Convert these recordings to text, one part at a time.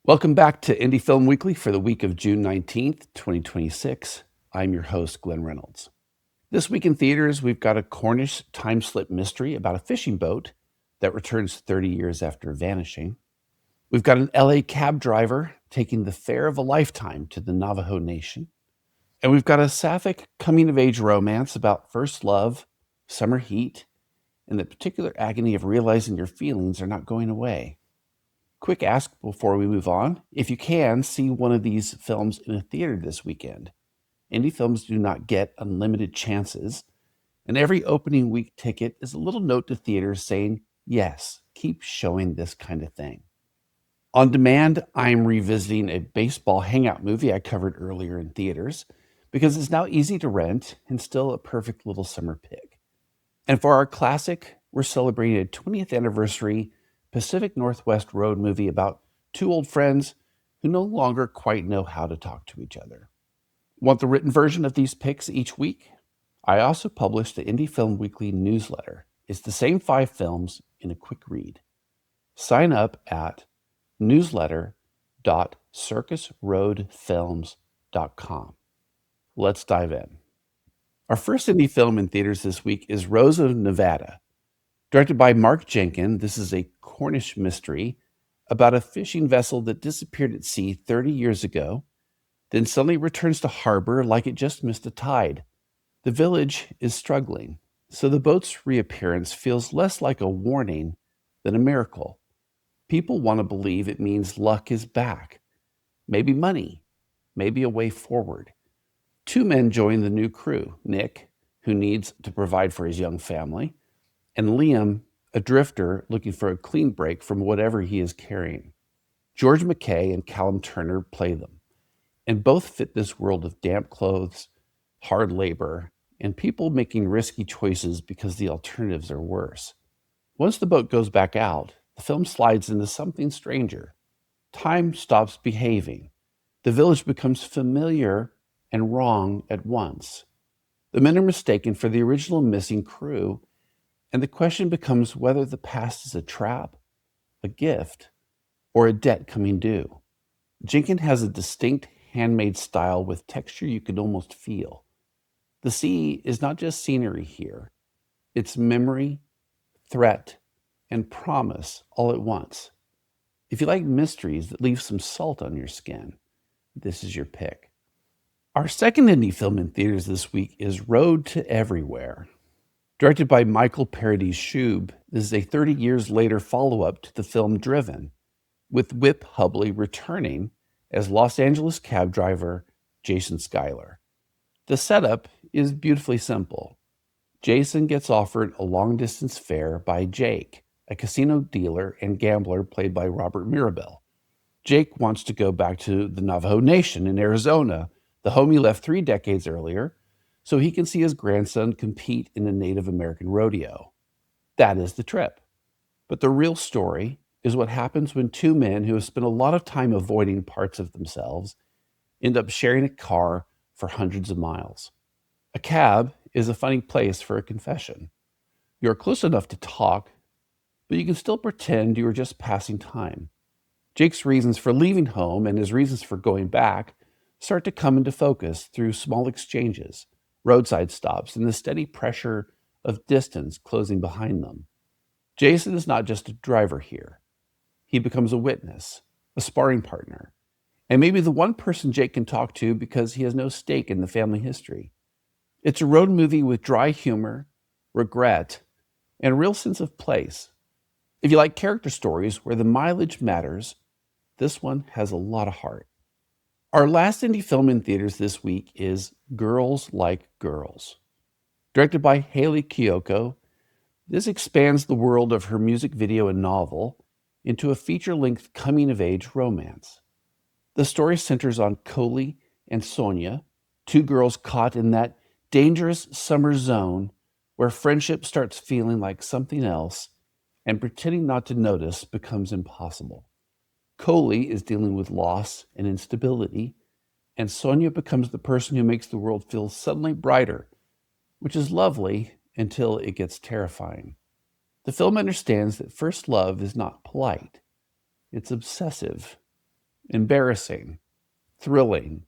Welcome back to Indie Film Weekly for the week of June 19th, 2026. I'm your host, Glen Reynolds. This week in theaters, we've got a Cornish time slip mystery about a fishing boat that returns 30 years after vanishing. We've got an LA cab driver taking the fare of a lifetime to the Navajo Nation. And we've got a sapphic coming-of-age romance about first love, summer heat, and the particular agony of realizing your feelings are not going away. Quick ask before we move on. If you can, see one of these films in a theater this weekend. Indie films do not get unlimited chances, and every opening week ticket is a little note to theaters saying, yes, keep showing this kind of thing. On demand, I'm revisiting a baseball hangout movie I covered earlier in theaters because it's now easy to rent and still a perfect little summer pick. And for our classic, we're celebrating a 20th anniversary Pacific Northwest road movie about two old friends who no longer quite know how to talk to each other. Want the written version of these picks each week? I also publish the Indie Film Weekly newsletter. It's the same 5 films in a quick read. Sign up at newsletter.circusroadfilms.com. Let's dive in. Our first indie film in theaters this week is Rose of Nevada. Directed by Mark Jenkin, this is a Cornish mystery about a fishing vessel that disappeared at sea 30 years ago, then suddenly returns to harbor like it just missed a tide. The village is struggling, so the boat's reappearance feels less like a warning than a miracle. People want to believe it means luck is back, maybe money, maybe a way forward. 2 men join the new crew, Nick, who needs to provide for his young family, and Liam, a drifter looking for a clean break from whatever he is carrying. George McKay and Callum Turner play them, and both fit this world of damp clothes, hard labor, and people making risky choices because the alternatives are worse. Once the boat goes back out, the film slides into something stranger. Time stops behaving. The village becomes familiar and wrong at once. The men are mistaken for the original missing crew, and the question becomes whether the past is a trap, a gift, or a debt coming due. Jenkin has a distinct handmade style with texture you can almost feel. The sea is not just scenery here, it's memory, threat, and promise all at once. If you like mysteries that leave some salt on your skin, this is your pick. Our second indie film in theaters this week is Road to Everywhere. Directed by Michael Paradis Shube, this is a 30 years later follow-up to the film Driven, with Whip Hubley returning as Los Angeles cab driver Jason Schuyler. The setup is beautifully simple. Jason gets offered a long-distance fare by Jake, a casino dealer and gambler played by Robert Mirabel. Jake wants to go back to the Navajo Nation in Arizona, the home he left 3 decades earlier, so he can see his grandson compete in a Native American rodeo. That is the trip. But the real story is what happens when 2 men who have spent a lot of time avoiding parts of themselves end up sharing a car for hundreds of miles. A cab is a funny place for a confession. You're close enough to talk, but you can still pretend you are just passing time. Jake's reasons for leaving home and his reasons for going back start to come into focus through small exchanges, roadside stops, and the steady pressure of distance closing behind them. Jason is not just a driver here. He becomes a witness, a sparring partner, and maybe the one person Jake can talk to because he has no stake in the family history. It's a road movie with dry humor, regret, and a real sense of place. If you like character stories where the mileage matters, this one has a lot of heart. Our last indie film in theaters this week is Girls Like Girls. Directed by Hayley Kiyoko, this expands the world of her music video and novel into a feature-length coming-of-age romance. The story centers on Coley and Sonia, 2 girls caught in that dangerous summer zone where friendship starts feeling like something else and pretending not to notice becomes impossible. Coley is dealing with loss and instability, and Sonia becomes the person who makes the world feel suddenly brighter, which is lovely until it gets terrifying. The film understands that first love is not polite. It's obsessive. embarrassing, thrilling,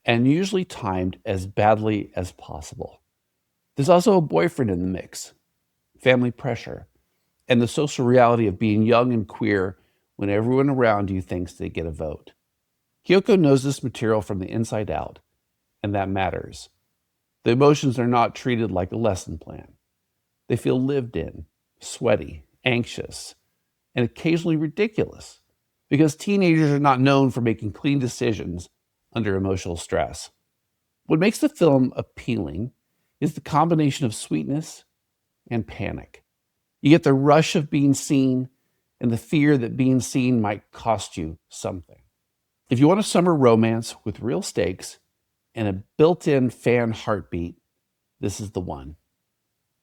and usually timed as badly as possible. There's also a boyfriend in the mix, family pressure, and the social reality of being young and queer when everyone around you thinks they get a vote. Kyoko knows this material from the inside out, and that matters. The emotions are not treated like a lesson plan. They feel lived in, sweaty, anxious, and occasionally ridiculous because teenagers are not known for making clean decisions under emotional stress. What makes the film appealing is the combination of sweetness and panic. You get the rush of being seen and the fear that being seen might cost you something. If you want a summer romance with real stakes and a built-in fan heartbeat, this is the one.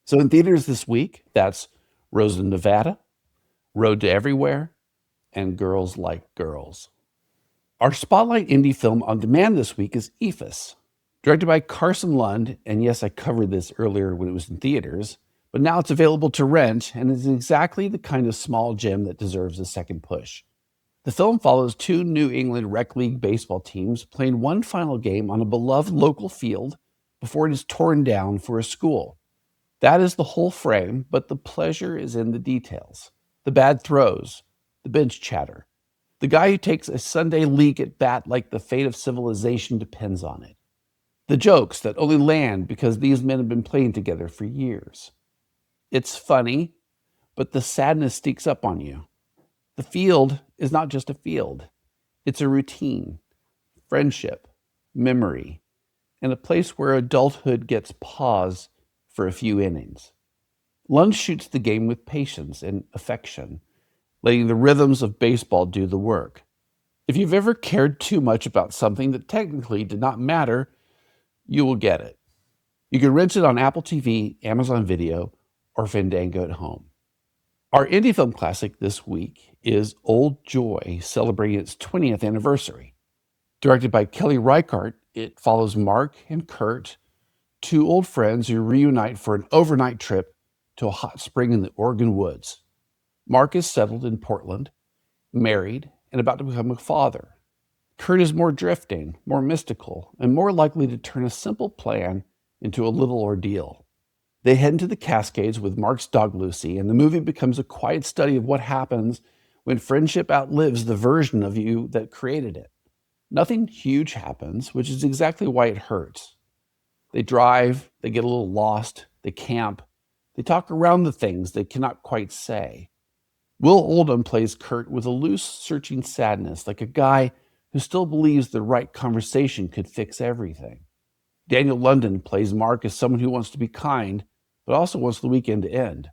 So in theaters this week, that's Rose in Nevada, Road to Everywhere, and Girls Like Girls. Our Spotlight Indie Film on Demand this week is Eephus, directed by Carson Lund, and yes, I covered this earlier when it was in theaters, but now it's available to rent and is exactly the kind of small gem that deserves a second push. The film follows two New England Rec League baseball teams playing one final game on a beloved local field before it is torn down for a school. That is the whole frame, but the pleasure is in the details. The bad throws, the bench chatter, the guy who takes a Sunday leak at bat like the fate of civilization depends on it. The jokes that only land because these men have been playing together for years. It's funny, but the sadness sneaks up on you. The field is not just a field. It's a routine, friendship, memory, and a place where adulthood gets paused for a few innings. Lund shoots the game with patience and affection, letting the rhythms of baseball do the work. If you've ever cared too much about something that technically did not matter, you will get it. You can rent it on Apple TV, Amazon Video, or Fandango at home. Our indie film classic this week is Old Joy, celebrating its 20th anniversary. Directed by Kelly Reichardt, it follows Mark and Kurt, two old friends who reunite for an overnight trip to a hot spring in the Oregon woods. Mark is settled in Portland, married, and about to become a father. Kurt is more drifting, more mystical, and more likely to turn a simple plan into a little ordeal. They head into the Cascades with Mark's dog Lucy, and the movie becomes a quiet study of what happens when friendship outlives the version of you that created it. Nothing huge happens, which is exactly why it hurts. They drive, they get a little lost, they camp, they talk around the things they cannot quite say. Will Oldham plays Kurt with a loose, searching sadness, like a guy who still believes the right conversation could fix everything. Daniel London plays Mark as someone who wants to be kind, but also wants the weekend to end.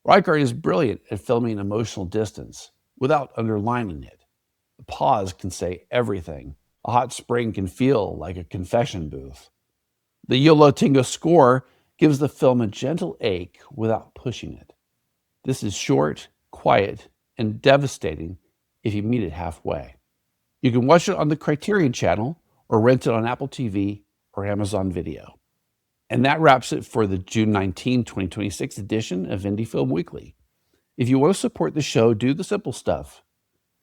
Reichardt is brilliant at filming emotional distance without underlining it. A pause can say everything. A hot spring can feel like a confession booth. The Yo La Tengo score gives the film a gentle ache without pushing it. This is short, quiet, and devastating if you meet it halfway. You can watch it on the Criterion Channel or rent it on Apple TV or Amazon Video. And that wraps it for the June 19, 2026 edition of Indie Film Weekly. If you want to support the show, do the simple stuff.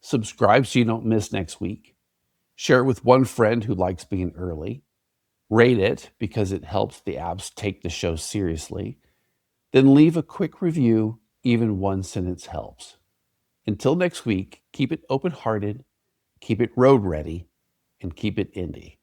Subscribe so you don't miss next week. Share it with one friend who likes being early. Rate it because it helps the apps take the show seriously. Then leave a quick review, even one sentence helps. Until next week, keep it open-hearted, keep it road ready, and keep it indie.